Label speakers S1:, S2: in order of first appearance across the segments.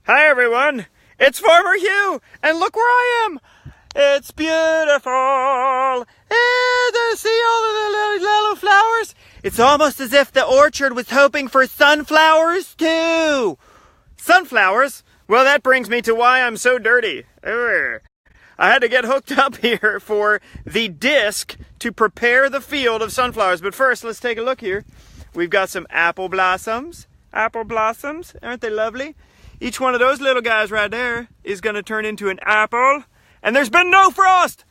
S1: Hi everyone, it's Farmer Hugh, and look where I am. It's beautiful. See all the little yellow flowers? It's almost as if the orchard was hoping for sunflowers too. Sunflowers? Well, that brings me to why I'm so dirty. I had to get hooked up here for the disc to prepare the field of sunflowers. But first, let's take a look here. We've got some apple blossoms. Apple blossoms, aren't they lovely? Each one of those little guys right there is going to turn into an apple. And there's been no frost,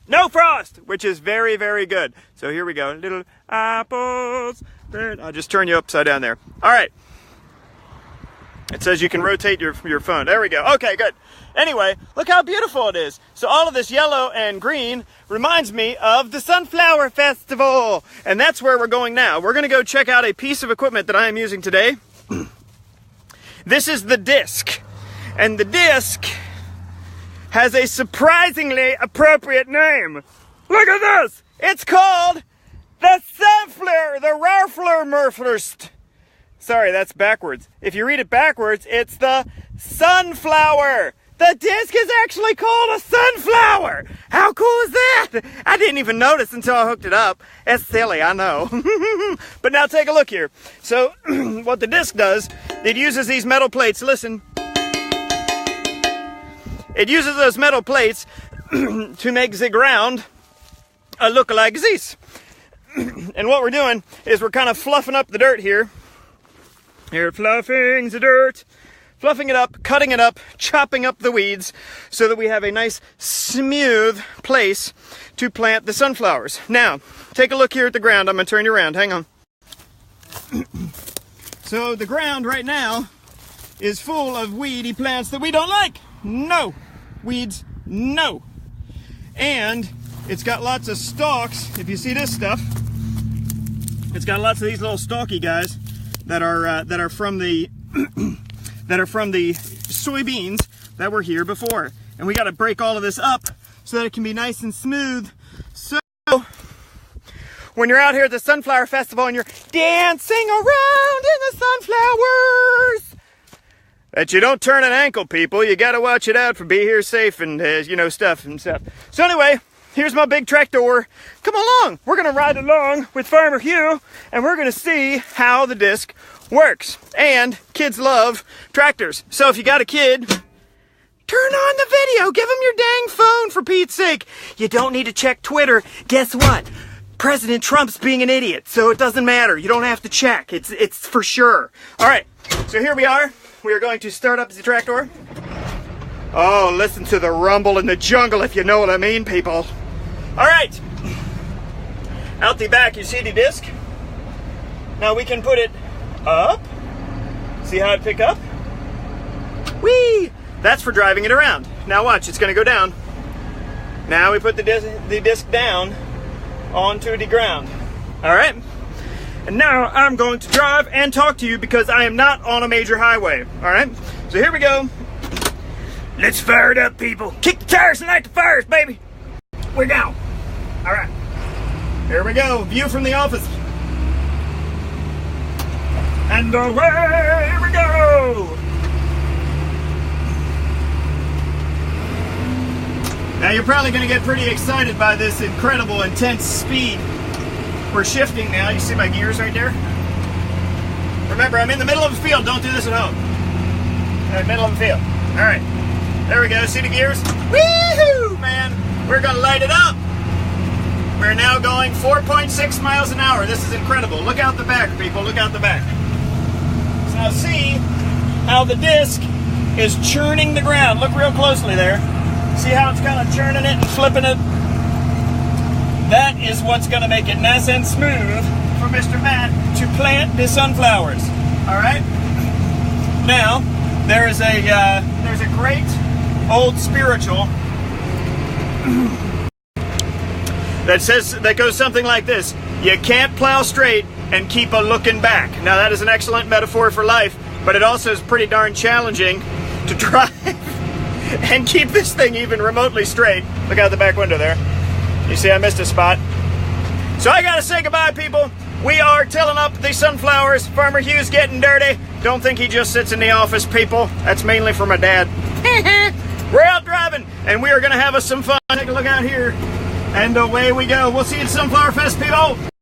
S1: which is very, very good. So here we go, little apples. I'll just turn you upside down there. All right. It says you can rotate your phone. There we go. Okay, good. Anyway, look how beautiful it is. So all of this yellow and green reminds me of the Sunflower Festival. And that's where we're going now. We're going to go check out a piece of equipment that I am using today. This is the disc, and the disc has a surprisingly appropriate name. Look at this! It's called the Sunflower, the Rarfler Murflerst. Sorry, that's backwards. If you read it backwards, it's the Sunflower. The disc is actually called a sunflower. How cool is that? I didn't even notice until I hooked it up. It's silly, I know. But now take a look here. So what the disc does, it uses these metal plates. Listen. It uses those metal plates to make the ground look like this. And what we're doing is we're kind of fluffing up the dirt here. Here, fluffing the dirt. Fluffing it up, cutting it up, chopping up the weeds so that we have a nice smooth place to plant the sunflowers. Now, take a look here at the ground. I'm going to turn you around. Hang on. So the ground right now is full of weedy plants that we don't like. No. Weeds, no. And it's got lots of stalks. If you see this stuff, it's got lots of these little stalky guys that are from the that are from the soybeans that were here before. And we got to break all of this up so that it can be nice and smooth. So when you're out here at the Sunflower Festival and you're dancing around in the sunflowers, that you don't turn an ankle, people. You got to watch it out for be here safe and, stuff and stuff. So anyway, here's my big tractor. Come along. We're going to ride along with Farmer Hugh, and we're going to see how the disc works. And kids love tractors. So if you got a kid, turn on the video. Give them your dang phone, for Pete's sake. You don't need to check Twitter. Guess what? President Trump's being an idiot, so it doesn't matter. You don't have to check. It's for sure. All right, so here we are. We are going to start up the tractor. Oh, listen to the rumble in the jungle, if you know what I mean, people. All right. Out the back, you see the disc? Now we can put it up. See how it pick up? Whee! That's for driving it around. Now watch, it's going to go down. Now we put the disc down onto the ground. All right? And now I'm going to drive and talk to you because I am not on a major highway. All right? So here we go. Let's fire it up, people. Kick the tires and light the fires, baby. We're down. All right. Here we go. View from the office. And away we go! Now you're probably going to get pretty excited by this incredible, intense speed. We're shifting now. You see my gears right there? Remember, I'm in the middle of a field. Don't do this at home. In the middle of a field. All right. There we go. See the gears? Woo-hoo, man. We're going to light it up. We're now going 4.6 miles an hour. This is incredible. Look out the back, people. Look out the back. Now see how the disc is churning the ground. Look real closely there. See how it's kind of churning it and flipping it? That is what's going to make it nice and smooth for Mr. Matt to plant the sunflowers. All right? Now, there's a great old spiritual that goes something like this. You can't plow straight and keep a looking back. Now that is an excellent metaphor for life, but it also is pretty darn challenging to drive and keep this thing even remotely straight. Look out the back window there. You see I missed a spot. So I gotta say goodbye, people. We are tilling up the sunflowers. Farmer Hugh's getting dirty. Don't think he just sits in the office, people. That's mainly for my dad. We're out driving, and we are going to have us some fun. Take a look out here, and away we go. We'll see you at Sunflower Fest, people.